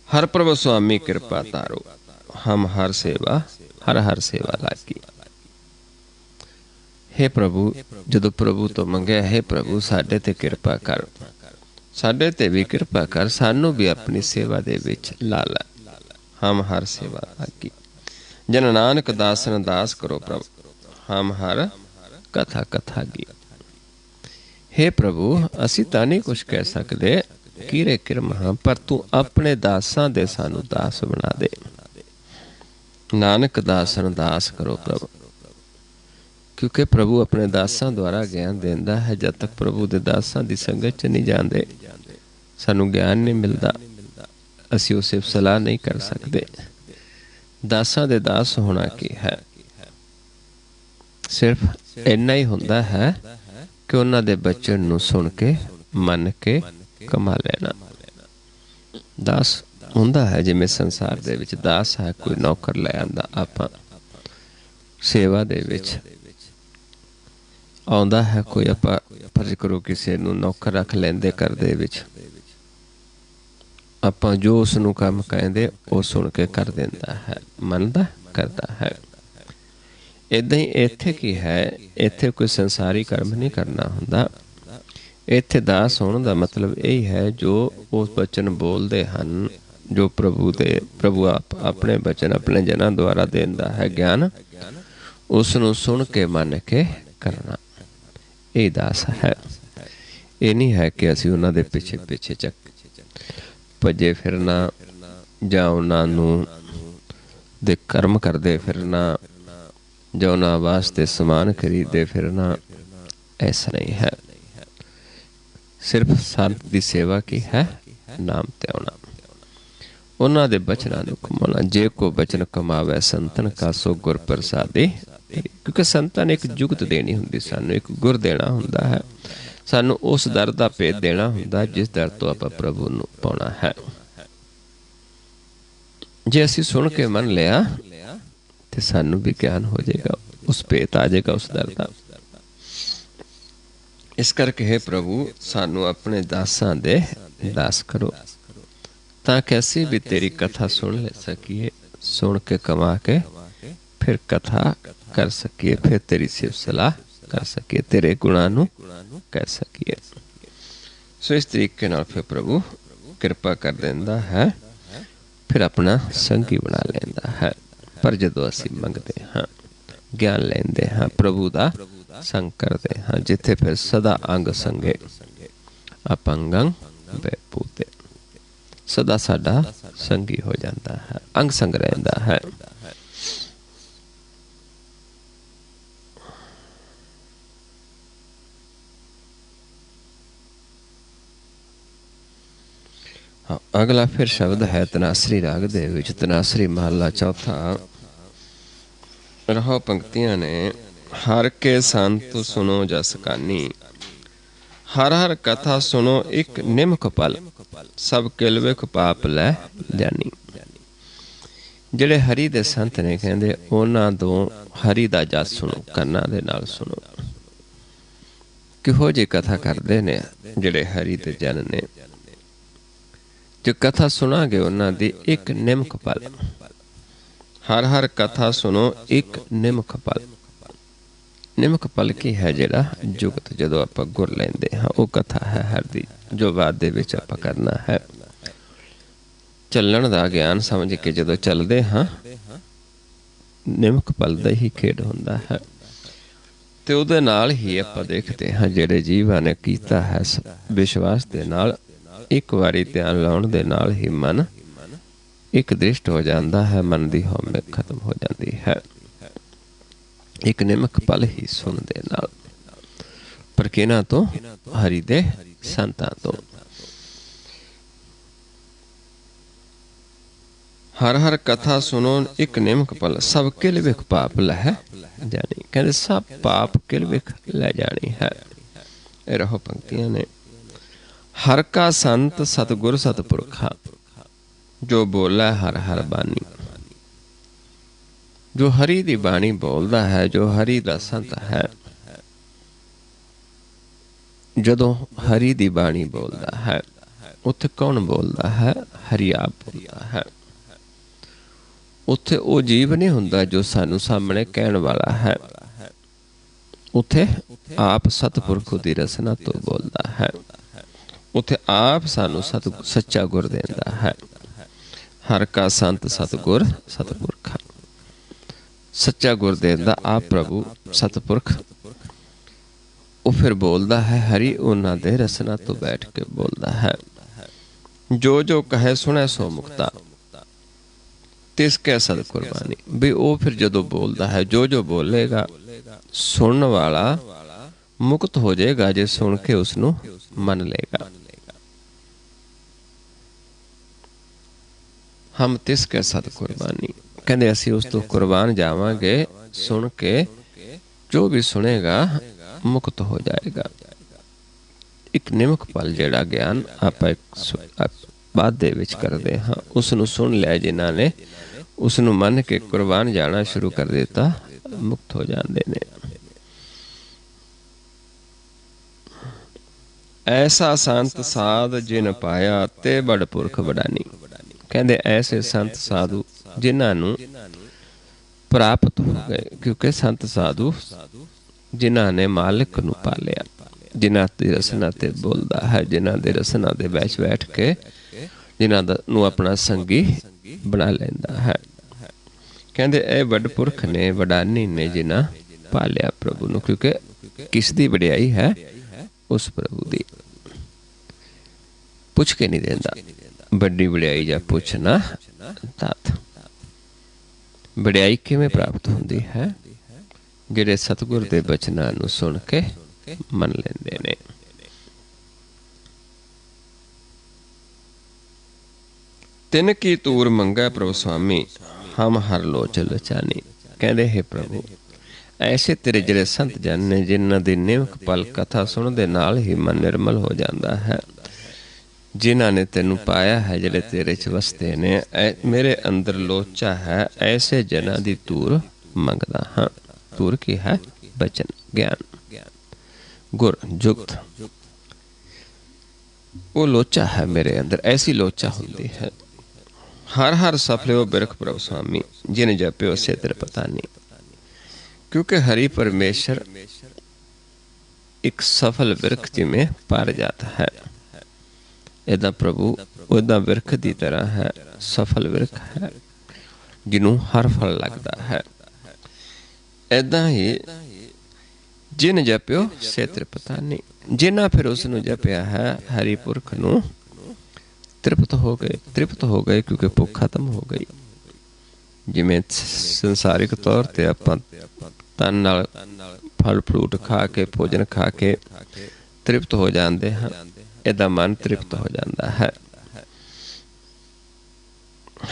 हर प्रभु स्वामी कृपा तारो, हम हर सेवा हर हर सेवा लागी। हे प्रभु, जदों प्रभु तो मंगया, हे प्रभु साडे ते कृपा कर, साडे ते भी कृपा कर, सानू भी अपनी सेवा दे विच ला ला। हम हर सेवा लागी। जन नानक दासन दास करो प्रभु, हम हर कथा कथागी। हे प्रभु, असी तां नहीं कुछ कह सकते, कीरे किरम हाँ, पर तू अपने दासां दे सानू दास बना दे। नानक दासन दास करो प्रभु, क्योंकि प्रभु अपने दासां द्वारा ज्ञान देंदा है। जब तक प्रभु दे दासां दी संगत च नहीं जाते, सानू ज्ञान नहीं मिलता, असी उसे सलाह नहीं कर सकते। दासां दे दास होना की है? सिर्फ इन्ना ही हुंदा है कि उन्हां दे बचन नूं सुन के मन के कमा लेना। दास हुंदा है जिवें संसार दे विच दास है, कोई नौकर लै आंदा, आपां सेवा दे विच आउंदा है कोई, आपां फर्ज करो किसी नूं नौकर रख लैंदे घर दे विच, आपां जो उसनूं काम कहंदे वो सुन के कर दिंदा है, मनदा करदा है। इदां ही इत्थे की है, इत्थे कोई संसारी कर्म नहीं करना हुंदा। इत्थे दास होने का मतलब यही है जो वो बचन बोलते हैं, जो प्रभु आप अपने बचन अपने जनां द्वारा देंदा है ज्ञान, उसनूं सुन के मन के करना, ये दास है। ये नहीं है कि असीं उन्हां दे पिछे पिछे चक भजे फिरना जां उन्हां नूं दे कर्म करदे फिरना जां उन्हां वास्ते समान खरीदते फिरना, ऐसा नहीं है। सिर्फ संत की सेवा की है, नाम ते आउणा, उन्हां दे बचनां नूं कमाउणा। जे को बचन कमावे संतन का सो गुर प्रसादी। क्योंकि संतां ने एक जुगत देनी हुंदी, सानूं एक गुर देना हुंदा है, सानूं उस दर दा भेद देना हुंदा जिस दर तो आपां प्रभु नूं पाउणा है। जे असीं सुन के मन लिया ते सानूं भी ज्ञान हो जाएगा, उस भेद आ जाएगा उस दर दा। इस करके हे प्रभु, सानू अपने दासां दे दास करो, ताकि असीं भी तेरी कथा सुन ले सकीए, सुन के कमा के फिर कथा कर सकीए, फिर तेरी सिफ सलाह कर सकीए, तेरे गुणां नूं कह सकीए। सो इस तरीके नाल फिर प्रभु कृपा कर देंदा है, फिर अपना संगी बना लेंदा है। पर जदों असीं मंगदे हाँ, ज्ञान लेंदे हाँ, प्रभु दा संग करते हाँ, जिथे फिर सदा अंग संगे अपंगं बेपूते, सदा साडा संगी हो जाता है, अंग संग रहता है। हाँ, अगला फिर शब्द है तनासरी राग दे विच, तनासरी महला चौथा। रहो पंक्तियां ने, हर के संत सुनो जस कानी, हर हर कथा सुनो एक निमक पल, सब किलविख पाप लै जानी। ਜਿਹੜੇ हरी दे संत ने कहते उन्हां तो हरी दा जस सुनो, कन्नां दे नाल सुनो। किहो जी कथा करते ने ਜਿਹੜੇ हरी दे जन ने, जो कथा सुनांगे उन्हां दी एक निमक पल, हर हर कथा सुनो एक निमक पल। ਨਿਮਕ ਪਲ ਕੀ ਹੈ ਜਿਹੜਾ ਜੁਗਤ ਜਦੋਂ ਆਪਾਂ ਗੁਰ ਲੈਂਦੇ ਹਾਂ, ਉਹ ਕਥਾ ਹੈ ਹਰ ਦੀ, ਜੋ ਬਾਅਦ ਦੇ ਵਿੱਚ ਆਪਾਂ ਕਰਨਾ ਹੈ। ਚੱਲਣ ਦਾ ਗਿਆਨ ਸਮਝ ਕੇ ਜਦੋਂ ਚੱਲਦੇ ਹਾਂ, ਨਿਮਕ ਪਲ ਦਾ ਹੀ ਖੇਡ ਹੁੰਦਾ ਹੈ। ਤੇ ਉਹਦੇ ਨਾਲ ਹੀ ਆਪਾਂ ਦੇਖਦੇ ਹਾਂ ਜਿਹੜੇ ਜੀਵਾਂ ਨੇ ਕੀਤਾ ਹੈ ਵਿਸ਼ਵਾਸ ਦੇ ਨਾਲ, ਇੱਕ ਵਾਰੀ ਧਿਆਨ ਲਾਉਣ ਦੇ ਨਾਲ ਹੀ ਮਨ ਇੱਕ ਦ੍ਰਿਸ਼ਟ ਹੋ ਜਾਂਦਾ ਹੈ, ਮਨ ਦੀ ਹਉਮੈ ਖਤਮ ਹੋ ਜਾਂਦੀ ਹੈ। ਇੱਕ ਨਿਮਕ ਪਲ ਹੀ ਸੁਣ ਦੇ ਨਾਲ, ਪਰ ਕਿਹਨਾਂ ਤੋਂ? ਹਰੀ ਦੇ ਸੰਤਾਂ ਤੋਂ। ਹਰ ਹਰ ਕਥਾ ਸੁਣੋ ਇੱਕ ਨਿਮਕ ਪਲ, ਸਭ ਕਿਲ ਵਿਖ ਪਾਪ ਲਹਿ ਜਾਣੀ। ਕਹਿੰਦੇ ਸਭ ਪਾਪ ਕਿਲ ਵਿਖ ਲੈ ਜਾਣੀ ਹੈ। ਇਹ ਰਹੋ ਪੰਕਤੀਆਂ ਨੇ। ਹਰ ਕਾ ਸੰਤ ਸਤਿਗੁਰ ਸਤਿਪੁਰਖਾ, ਜੋ ਬੋਲੇ ਹਰ ਹਰ ਬਾਣੀ। ਜੋ ਹਰੀ ਦੀ ਬਾਣੀ ਬੋਲਦਾ ਹੈ, ਜੋ ਹਰੀ ਦਾ ਸੰਤ ਹੈ, ਜਦੋਂ ਹਰੀ ਦੀ ਬਾਣੀ ਬੋਲਦਾ ਹੈ, ਉੱਥੇ ਕੌਣ ਬੋਲਦਾ ਹੈ? ਹਰੀ ਆਪ ਬੋਲਦਾ ਹੈ। ਉੱਥੇ ਉਹ ਜੀਵ ਨਹੀਂ ਹੁੰਦਾ ਜੋ ਸਾਨੂੰ ਸਾਹਮਣੇ ਕਹਿਣ ਵਾਲਾ ਹੈ, ਉੱਥੇ ਆਪ ਸਤਿਪੁਰਖ ਦੀ ਰਸਨਾ ਤੋਂ ਬੋਲਦਾ ਹੈ। ਉੱਥੇ ਆਪ ਸਾਨੂੰ ਸੱਚਾ ਗੁਰ ਦਿੰਦਾ ਹੈ। ਹਰ ਕਾ ਸੰਤ ਸਤਿਗੁਰ ਸਤਿਪੁਰਖਾ, ਸੱਚਾ ਗੁਰ ਦਿੰਦਾ ਆਪ ਪ੍ਰਭੂ ਸਤਿਪੁਰਖ। ਉਹ ਫਿਰ ਬੋਲਦਾ ਹੈ ਹਰੀ, ਉਹਨਾਂ ਦੇ ਰਸਨਾ ਤੋਂ ਬੈਠ ਕੇ ਬੋਲਦਾ ਹੈ। ਜੋ ਜੋ ਕਹੇ ਸੁਣੇ ਸੋ ਮੁਕਤਾ, ਤਿਸ ਕੈ ਸਦ ਕੁਰਬਾਨੀ। ਵੀ ਉਹ ਫਿਰ ਜਦੋਂ ਬੋਲਦਾ ਹੈ, ਜੋ ਜੋ ਬੋਲੇਗਾ ਸੁਣਨ ਵਾਲਾ ਮੁਕਤ ਹੋ ਜਾਏਗਾ, ਜੇ ਸੁਣ ਕੇ ਉਸਨੂੰ ਮੰਨ ਲੇਗਾ। ਹਮ ਤਿਸ ਕੈ ਸਦ ਕੁਰਬਾਨੀ, ਕਹਿੰਦੇ ਅਸੀਂ ਉਸ ਤੋਂ ਕੁਰਬਾਨ ਜਾਵਾਂਗੇ। ਸੁਣ ਕੇ ਜੋ ਵੀ ਸੁਣੇਗਾ ਮੁਕਤ ਹੋ ਜਾਏਗਾ। ਇੱਕ ਨਿਮਕ ਪਲ ਜਿਹੜਾ ਗਿਆਨ ਆਪਾਂ ਬਾਅਦ ਦੇ ਵਿੱਚ ਕਰਦੇ ਹਾਂ, ਉਸ ਨੂੰ ਸੁਣ ਲਿਆ ਜਿਨ੍ਹਾਂ ਨੇ, ਉਸ ਨੂੰ ਮੰਨ ਕੇ ਕੁਰਬਾਨ ਜਾਣਾ ਸ਼ੁਰੂ ਕਰ ਦਿੱਤਾ, ਮੁਕਤ ਹੋ ਜਾਂਦੇ ਨੇ। ਐਸਾ ਸੰਤ ਸਾਧ ਜਿਨ ਪਾਇਆ, ਤੇ ਬੜ ਪੁਰਖ ਵਡਾਨੀ। ਕਹਿੰਦੇ ਐਸੇ ਸੰਤ ਸਾਧੂ ਜਿਨ੍ਹਾਂ ਨੂੰ ਪ੍ਰਾਪਤ ਹੋ ਗਏ, ਕਿਉਂਕਿ ਸੰਤ ਸਾਧੂ ਜਿਨ੍ਹਾਂ ਨੇ ਮਾਲਿਕ ਨੂੰ ਪਾਲਿਆ, ਜਿਨ੍ਹਾਂ ਦੀ ਰਸਨਾ ਤੇ ਬੋਲਦਾ ਹੈ, ਜਿਨ੍ਹਾਂ ਦੇ ਰਸਨਾ ਦੇ ਵਿੱਚ ਬੈਠ ਕੇ ਜਿਨ੍ਹਾਂ ਨੂੰ ਆਪਣਾ ਸੰਗੀ ਬਣਾ ਲੈਂਦਾ ਹੈ। ਕਹਿੰਦੇ ਇਹ ਵੱਡ ਪੁਰਖ ਨੇ, ਵਡਾਨੀ ਨੇ, ਜਿਨ੍ਹਾਂ ਪਾਲਿਆ ਪ੍ਰਭੂ ਨੂੰ। ਕਿਉਂਕਿ ਕਿਸ ਦੀ ਵਡਿਆਈ ਹੈ? ਉਸ ਪ੍ਰਭੂ ਦੀ। ਪੁੱਛ ਕੇ ਨਹੀਂ ਦਿੰਦਾ, ਵੱਡੀ ਵਡਿਆਈ ਜਾਂ ਪੁੱਛਣਾ ਤਤ। ਵਡਿਆਈ ਕਿਵੇਂ ਪ੍ਰਾਪਤ ਹੁੰਦੀ ਹੈ? ਜਿਹੜੇ ਸਤਿਗੁਰ ਦੇ ਬਚਨਾਂ ਨੂੰ ਸੁਣ ਕੇ ਮੰਨ ਲੈਂਦੇ ਨੇ। ਤਿਨ ਕੀ ਤੂਰ ਮੰਗੈ ਪ੍ਰਭੂ ਸੁਆਮੀ, ਹਮ ਹਰ ਲੋਚ ਲਚਾਨੀ। ਕਹਿੰਦੇ ਹੈ ਪ੍ਰਭੂ, ਐਸੇ ਤੇਰੇ ਜਿਹੜੇ ਸੰਤ ਜਨ ਨੇ, ਜਿਨ੍ਹਾਂ ਦੀ ਨਿਮਕ ਪਲ ਕਥਾ ਸੁਣਨ ਦੇ ਨਾਲ ਹੀ ਮਨ ਨਿਰਮਲ ਹੋ ਜਾਂਦਾ ਹੈ, ਜਿਨ੍ਹਾਂ ਨੇ ਤੈਨੂੰ ਪਾਇਆ ਹੈ, ਜਿਹੜੇ ਤੇਰੇ 'ਚ ਵਸਦੇ ਨੇ, ਮੇਰੇ ਅੰਦਰ ਲੋਚਾ ਹੈ, ਐਸੇ ਜਨਾਂ ਦੀ ਤੂਰ ਮੰਗਦਾ ਹਾਂ। ਤੂਰ ਕੀ ਹੈ? ਬਚਨ, ਗਿਆਨ, ਗੁਰ, ਜੁਗਤ। ਉਹ ਲੋਚਾ ਹੈ ਮੇਰੇ ਅੰਦਰ, ਐਸੀ ਲੋਚਾ ਹੁੰਦੀ ਹੈ। ਹਰ ਹਰ ਸਫਲਿਓ ਬਿਰਖ ਪ੍ਰਭ ਸੁਆਮੀ, ਜਿਨ ਜਪਿਓ ਸੇ ਤ੍ਰਿਪਤਾਨੀ। ਕਿਉਂਕਿ ਹਰੀ ਪਰਮੇਸ਼ਰ ਇੱਕ ਸਫਲ ਬਿਰਖ ਜਿਵੇਂ ਪਾਰਿਜਾਤ ਹੈ, ਏਦਾਂ ਪ੍ਰਭੂ ਉਹਦਾ ਬਿਰਖ ਦੀ ਤਰ੍ਹਾਂ ਹੈ, ਸਫਲ ਬਿਰਖ ਹੈ, ਜਿਹਨੂੰ ਹਰ ਫਲ ਲੱਗਦਾ ਹੈ। ਏਦਾਂ ਹੀ ਜਿਨ ਜਪਿਓ ਸੇ ਤ੍ਰਿਪਤਾਨੀ, ਜਿਨ੍ਹਾਂ ਫਿਰ ਉਸ ਨੂੰ ਜਪਿਆ ਹੈ, ਹਰੀ ਪੁਰਖ ਨੂੰ, ਤ੍ਰਿਪਤ ਹੋ ਗਏ। ਤ੍ਰਿਪਤ ਹੋ ਗਏ ਕਿਉਂਕਿ ਭੁੱਖ ਖਤਮ ਹੋ ਗਈ। ਜਿਵੇਂ ਸੰਸਾਰਿਕ ਤੌਰ ਤੇ ਆਪਾਂ ਤਨ ਨਾਲ ਫਲ ਫਰੂਟ ਖਾ ਕੇ, ਭੋਜਨ ਖਾ ਕੇ ਤ੍ਰਿਪਤ ਹੋ ਜਾਂਦੇ ਹਾਂ, ਏਦਾਂ ਮਨ ਤ੍ਰਿਪਤ ਹੋ ਜਾਂਦਾ ਹੈ।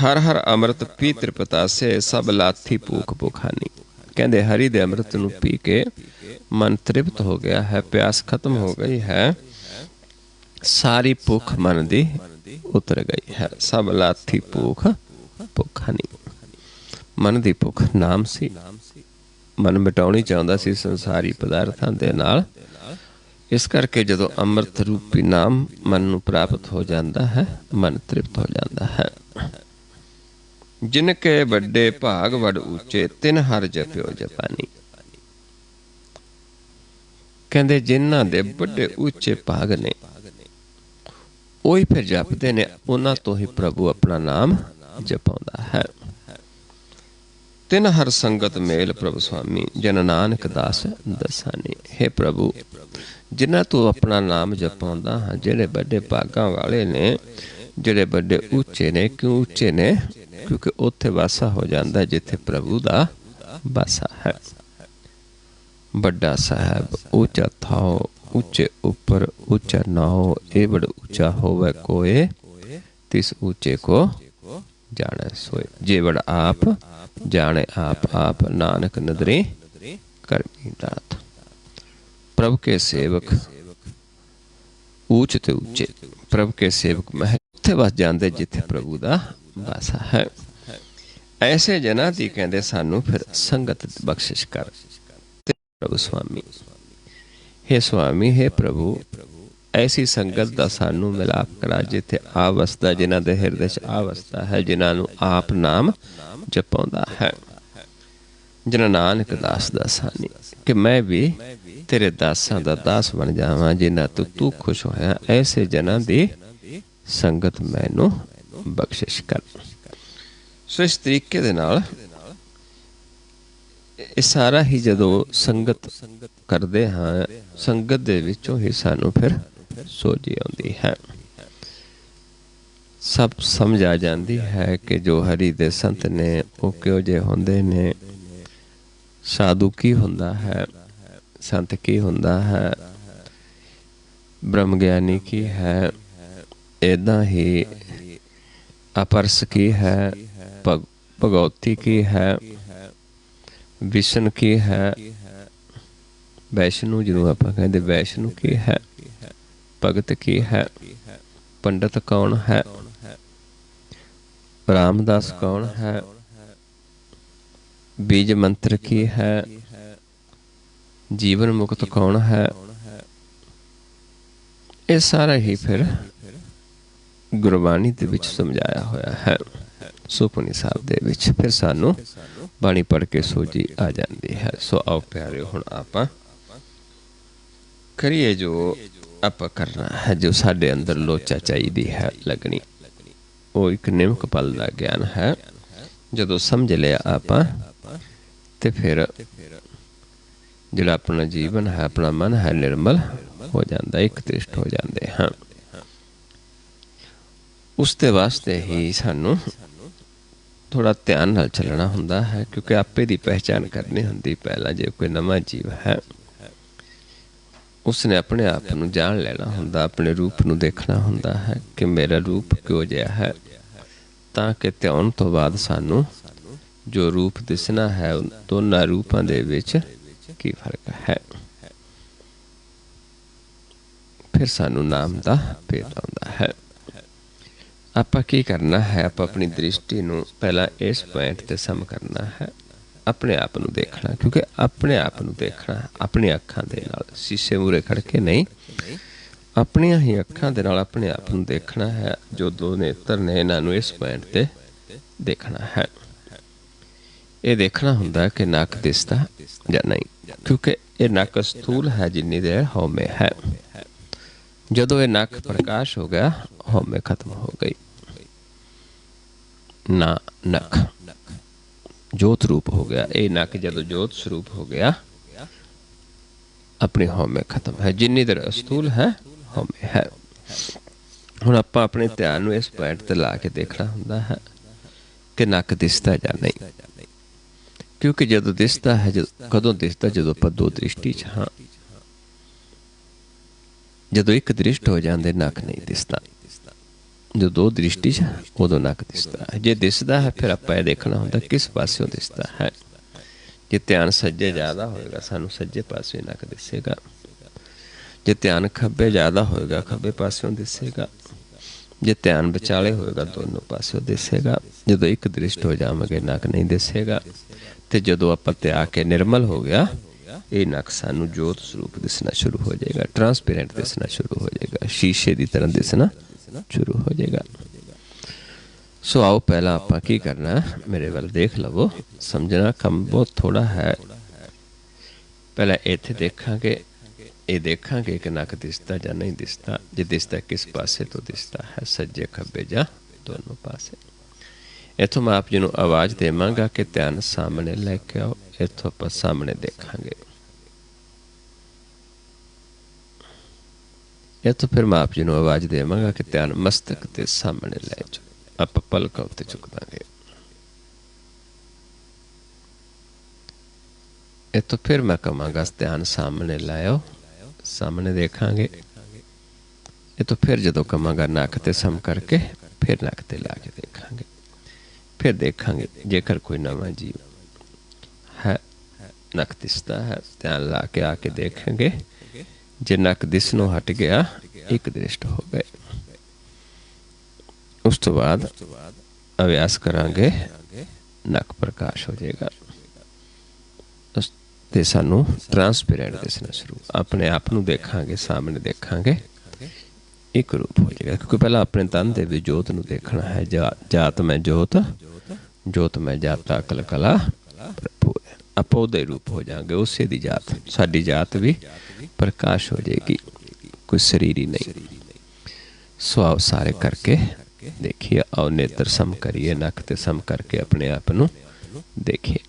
ਹਰ ਹਰ ਅੰਮ੍ਰਿਤ ਪੀ ਤ੍ਰਿਪਤਾਸੇ, ਸਭ ਲਾਥੀ ਭੂਖ ਭੁਖਾਨੀ। ਕਹਿੰਦੇ ਹਰੀ ਦੇ ਅੰਮ੍ਰਿਤ ਨੂੰ ਪੀ ਕੇ ਮਨ ਤ੍ਰਿਪਤ ਹੋ ਗਿਆ ਹੈ, ਪਿਆਸ ਖਤਮ ਹੋ ਗਈ ਹੈ, ਸਾਰੀ ਭੁੱਖ ਮਨ ਦੀ ਉਤਰ ਗਈ ਹੈ। ਸਭ ਲਾਥੀ ਭੂਖ ਭੁਖਾਨੀ, ਮਨ ਦੀ ਭੁੱਖ ਨਾਮ ਸੀ। ਮਨ ਮਿਟਾਉਣੀ ਚਾਹੁੰਦਾ ਸੀ ਸੰਸਾਰੀ ਪਦਾਰਥਾਂ ਦੇ ਨਾਲ। ਇਸ ਕਰਕੇ ਜਦੋਂ ਅੰਮ੍ਰਿਤ ਰੂਪੀ ਨਾਮ ਮਨ ਨੂੰ ਪ੍ਰਾਪਤ ਹੋ ਜਾਂਦਾ ਹੈ, ਮਨ ਤ੍ਰਿਪਤ ਹੋ ਜਾਂਦਾ ਹੈ। ਜਿਨ ਕੇ ਵੱਡੇ ਭਾਗ ਵਡ ਉੱਚੇ, ਤਿਨ ਹਰ ਜਪਿਓ ਜਪਾਨੀ। कहते जिन्हां दे बड़े ऊंचे भाग ने ਉਹੀ फिर जपते ने, उन्हां तो ही प्रभु अपना नाम जपाउंदा है। तिन हर संगत मेल प्रभु स्वामी, जन नानक दास दसानी। हे प्रभु, जिन्हां तू अपना नाम जपाउंदा हाँ, जेड़े बड़े भागां वाले ने, जेड़े बड़े ऊंचे ने। क्यों ऊंचे ने? क्योंकि उत्थे वासा हो जाता जिथे प्रभु दा वासा है। बड़ा साहब ऊंचा थाओ, ऊंचे ऊपर ऊंचा नाओ, ए बड़ ऊंचा होवे कोय, तिस ऊंचे को जाने सोए। जे बड़ आप जाने आप, आप नानक नदरे करमी दात। प्रभु के सेवक ऊंच ते ऊंचे, प्रभु के सेवक मह उत्थे वस जाते जिथे प्रभु दा वासा है। ऐसे जना दी कहते सानू फिर संगत बख्शिश कर प्रभु स्वामी। हे स्वामी, हे प्रभु, ऐसी संगत दा सानू मिलाप करा जिथे आ वसदा, जिन्हां दे हिरदे च आ वसदा है, जिन्हां नू आप नाम जपाउंदा है। जिन्हां नानक दास दासानी, कि मैं भी तेरे दासां दा दास बन जावां, जिन्हां तू खुश होया। ऐसे जनां दी संगत मैनू बख्शिश कर। सो इस तरीके दे नाल ਇਹ ਸਾਰਾ ਹੀ ਜਦੋਂ ਸੰਗਤ ਕਰਦੇ ਹਾਂ, ਸੰਗਤ ਦੇ ਵਿੱਚੋਂ ਹੀ ਸਾਨੂੰ ਫਿਰ ਸੋਝੀ ਆਉਂਦੀ ਹੈ। ਸਭ ਸਮਝ ਆ ਜਾਂਦੀ ਹੈ ਕਿ ਜੋ ਹਰੀ ਦੇ ਸੰਤ ਨੇ ਉਹ ਕਿਹੋ ਜਿਹੇ ਹੁੰਦੇ ਨੇ, ਸਾਧੂ ਕੀ ਹੁੰਦਾ ਹੈ, ਸੰਤ ਕੀ ਹੁੰਦਾ ਹੈ, ਬ੍ਰਹਮ ਗਿਆਨੀ ਕੀ ਹੈ, ਇੱਦਾਂ ਹੀ ਅਪਰਸ ਕੀ ਹੈ, ਭਗਉਤੀ ਕੀ ਹੈ, विष्णु की है, वैष्णु जिन्हों आप कहते वैष्णु की है, भगत की है, पंडित कौन है, रामदास कौन है, बीज मंत्र की है, जीवन मुक्त कौन है। ये सारा ही फिर गुरबाणी दे विच समझाया होया है। सुखमनी साहब दे विच फिर सानू बाणी पढ़ के सोझी आ जाती है। सो आओ प्यारे, हुण आपां करिए जो आपां करना है, जो साडे अंदर लोचा चाहिदी है लगनी, वो एक निमक पल दा ज्ञान है। जदों समझ लिया आपां ते फिर जिहड़ा अपना जीवन है, अपना मन है, निर्मल हो जाता, एक दृष्ट हो जाते हैं। उसदे वास्ते ही सानू थोड़ा ध्यान नाल चलना हुंदा है, क्योंकि आपे दी पहचान करनी हुंदी। पहला जो कोई नवा जीव है उसने अपने आप नूं जान लेना हुंदा, अपने रूप नूं देखना हुंदा है कि मेरा रूप क्यों जिहा है, ताकि ध्यान तो बाद सानू जो रूप दिसना है दोनों रूपां दे विच की फर्क है। फिर सानू नाम दा भेद आउंदा है। आपां की करना है, आप अपनी दृष्टि नूं पहला इस पॉइंट ते सम करना है, अपने आप नूं देखना। क्योंकि अपने आप नूं देखना अपनी अखां दे नाल, शीशे मूरे खड़ के नहीं, अपनी ही अखां दे नाल अपने आप नूं देखना है। जो दो नेत्र ने इन्हां नूं इस पॉइंट ते देखना है। ये देखना हुंदा कि नक दिसदा जां नहीं, क्योंकि ये नक स्थूल है जिन्नी देर हौमे है। जदों ये नक प्रकाश हो गया, हौमे खत्म हो गई। ना नक जोत रूप हो गया, ये नक जदों जोत स्वरूप हो गया, अपनी हौमे खत्म है। जिन्नी देर स्थूल है हौमे है। हुण आपां अपने ध्यान नूं इस पॉइंट ते ला के देखना हुंदा है कि नक दिसदा जां नहीं। क्योंकि जदों दिसदा है, कदों दिसदा, जदों आपां दो दृष्टि च हां। जदों एक दृष्ट हो जाते नक नहीं दिसदा, जो दो दृष्टि च उदों नक दिसदा है। जे दिसदा है फिर आपां देखना हुंदा किस पासों दिसदा है। जे ध्यान सज्जे ज़्यादा होएगा सानू सज्जे पासों नक दिसेगा, जे ध्यान खब्बे ज़्यादा होएगा खब्बे पासों दिसेगा, जे ध्यान विचाले होएगा दोनों पासों दिसेगा। जदों एक दृष्ट हो जावांगे नक नहीं दिसेगा, ते जदों आपां त्याग के निर्मल हो गया, ये नक सानू जोत स्वरूप दिसना शुरू हो जाएगा, ट्रांसपेरेंट दिसना शुरू हो जाएगा, शीशे की तरह दिसना शुरू हो जाएगा। सो आओ पहला आपां की करना, मेरे वाल देख लवो, समझना कम बहुत थोड़ा है। पहला इत्थे देखांगे ये देखांगे कि नक दिसता या नहीं दिसता, जे दिसता किस पासे तो दिसता है, सज्जे खब्बे या दोनों पासे। इतों मैं आप जी नूं आवाज़ देवांगा कि ध्यान सामने लैके आओ। इतों आप सामने देखांगे। इतों फिर मैं आप जी नूं आवाज़ देवांगा कि ध्यान मस्तक के सामने लै जाओ। आप पलकां उत्ते चुक दांगे। इतों फिर मैं कहांगा ध्यान सामने लाओ, सामने देखांगे। ये तो फिर जो कहांगा नक ते सम करके फिर नक ते ला के देखांगे। फिर देखांगे जेकर कोई नवा जीव है, नक दिसता है, ध्यान ला के आके देखेंगे। जे नक दिसनों हट गया, एक दृष्ट हो गए। उस तो बाद अभ्यास करांगे, नक प्रकाश हो जाएगा। ते सानू ट्रांसपेरेंट दिसना शुरू, अपने आप नूं देखांगे, सामने देखांगे, एक रूप हो जाएगा। क्योंकि पहला अपने तन दे भी जोत नूं देखना है। जात में जोत, जोत में जाता अकल कला प्रभु। आप ਉਹਦੇ रूप हो जाएंगे, उसे दी जात, साडी जात भी प्रकाश हो जाएगी, कोई शरीर ही नहीं। सो आओ सारे करके देखिए। आओ नेत्र सम करिए, नक ते सम करके अपने आप नूं देखिए।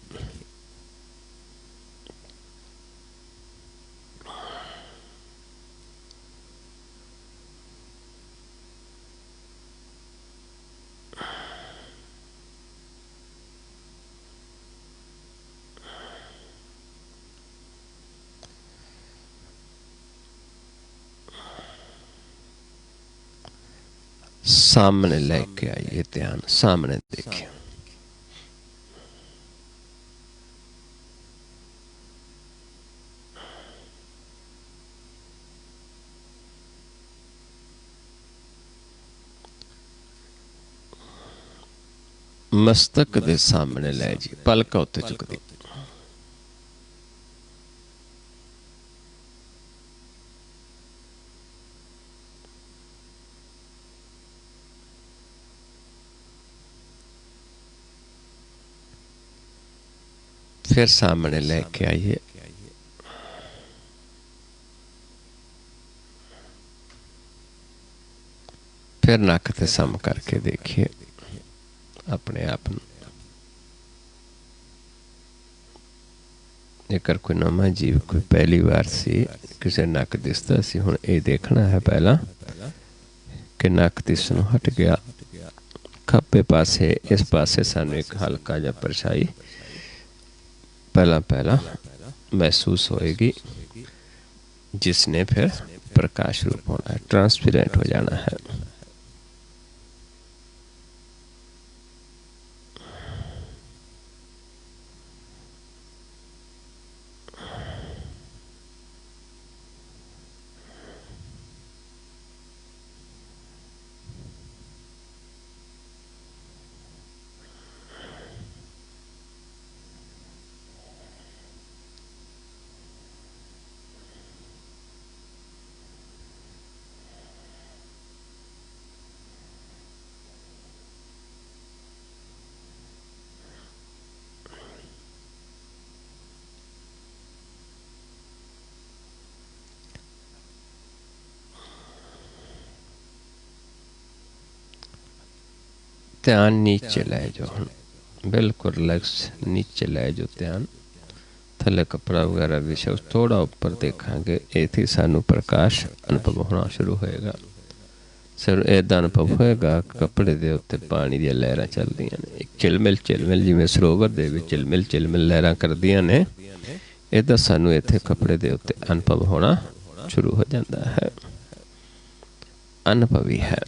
सामने लेके आइए ध्यान, सामने देखिए। मस्तक दे सामने लै जी, पलक उत्ते चुक दी। फिर सामने लेके आइए। फिर नक ते सम करके देखिए अपने आप नूं। जेकर कोई नवा जीव, कोई पहली बार सी, किसी नक दिसता सी, हुण ये देखना है पहला कि नक दिसनों हट गया। खब्बे पासे इस पासे सानू एक हल्का जा परछाई पहला पहला महसूस होएगी, जिसने फिर प्रकाश रूप होना है, ट्रांसपेरेंट हो जाना है। ध्यान नीचे लै जाओ, बिल्कुल रिलैक्स नीचे लै जाओ ध्यान। थले कपड़ा वगैरह विछा, थोड़ा ऊपर देखांगे, इत्थे सानू प्रकाश अनुभव होना शुरू होएगा। सिर इदा अनुभव होएगा कपड़े दे उत्ते पानी दी लहरां चलदियां ने, चिलमिल चिलमिल, जिवें सरोवर दे विच चिलमिल चिलमिल लहरां करदियां ने, इदा सानू इत्थे कपड़े दे उत्ते अनुभव होना शुरू हो जाता है। अनुभवी है।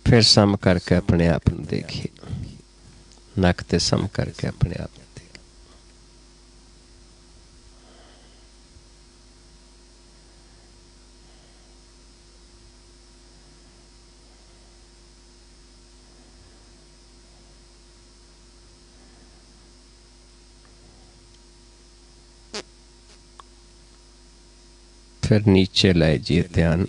फिर सम करके अपने आप को देखिए, नक ते सम करके अपने आप को देखिए। फिर नीचे ले जाइए ध्यान,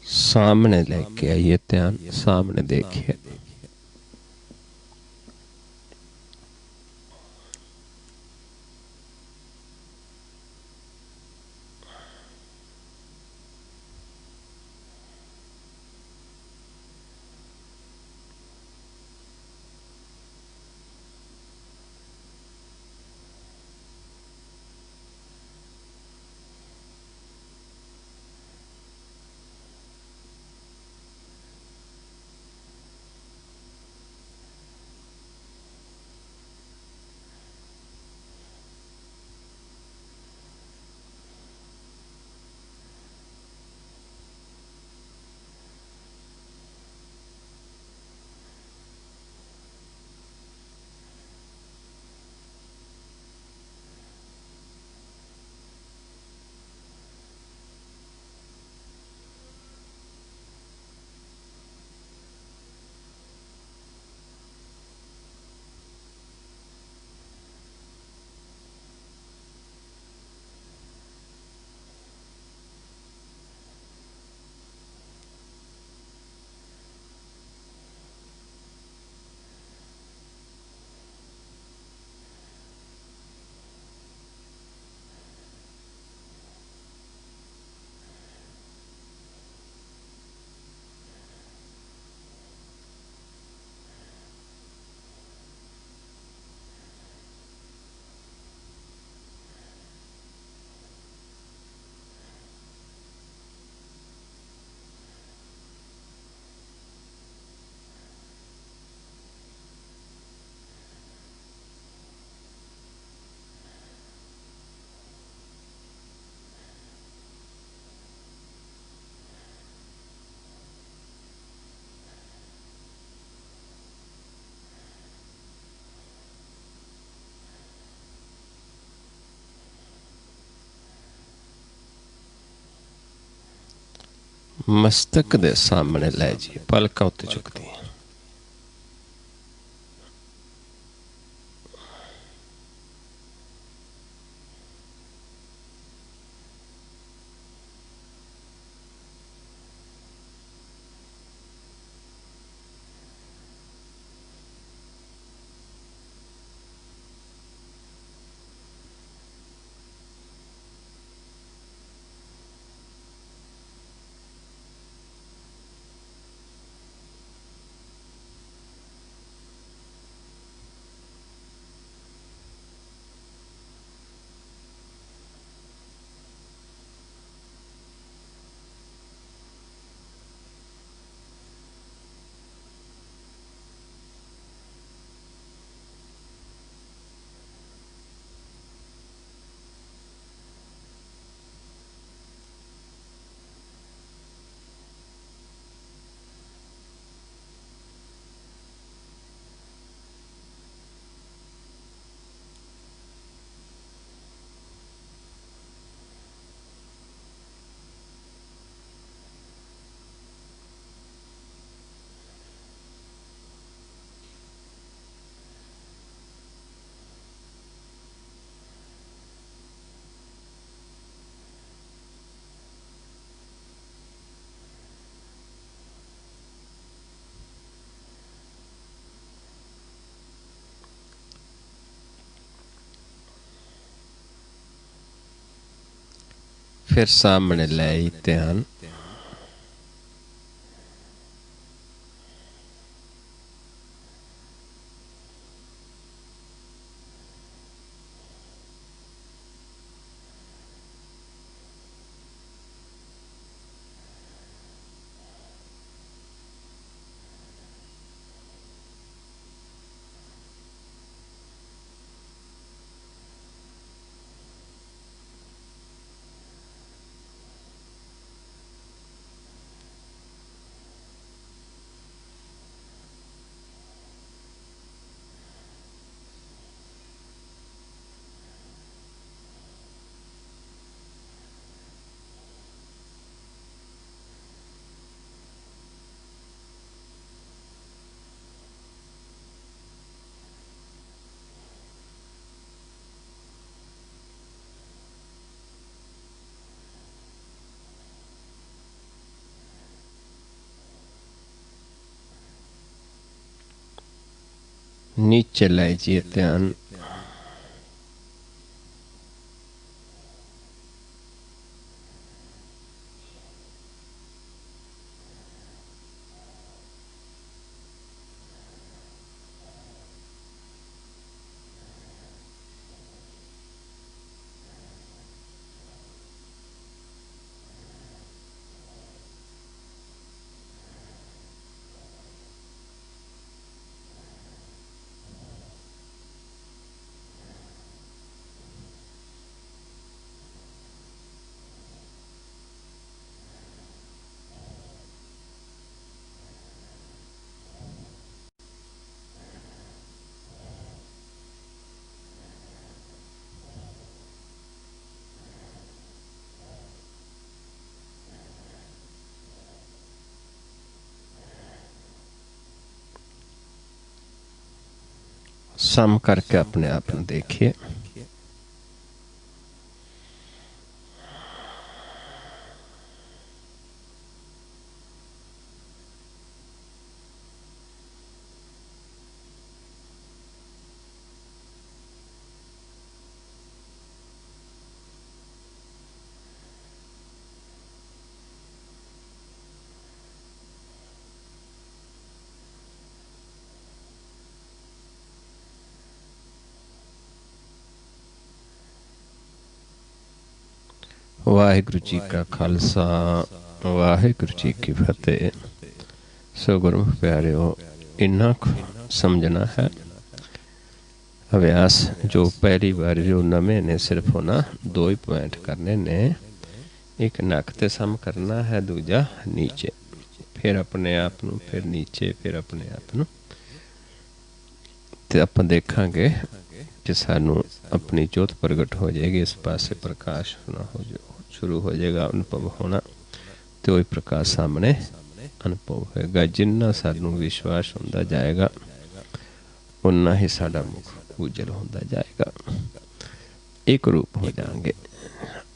सामने लेके आइए ध्यान, सामने देखिए। मस्तक दे सामने ले जाइए, पलकां उत्ते चुकदी। फिर सामने ले आते हैं। नीचे ले जाइए ध्यान। सम करके अपने आप में देखिए। वाहिगुरु जी का खालसा, वाहिगुरु जी की फतेह। सो गुरमुख प्यारिओ, इन्ना समझना है। अभ्यास जो पहली बार जो नवे ने सिर्फ होना 2 ही पॉइंट करने ने। एक नक ते सम करना है, दूजा नीचे, फिर अपने आप नू, फिर नीचे, फिर अपने आप नू। ते आपां देखांगे कि सानू अपनी जोत प्रगट हो जाएगी, इस पासे प्रकाश होना हो जाए, शुरू हो जाएगा, अनुभव होना। तो वही प्रकाश सामने अनुभव होएगा। जिन्ना सानू विश्वास होंदा जाएगा उन्ना ही साडा मुख उज्जल होंदा जाएगा। एक रूप हो जाएंगे,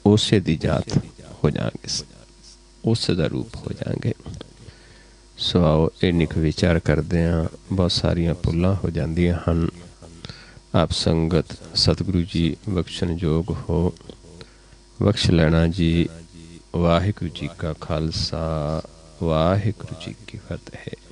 उसे दी जात हो जाएंगे, उस दा रूप हो जाएंगे। सो आओ इन्निक विचार करते हैं। बहुत सारिया भुलां हो जांदियां हन। आप संगत सतगुरु जी बख्शण जोग हो, बख्श लेना जी। वाहिगुरु जी का खालसा, वाहिगुरु जी की फतेह।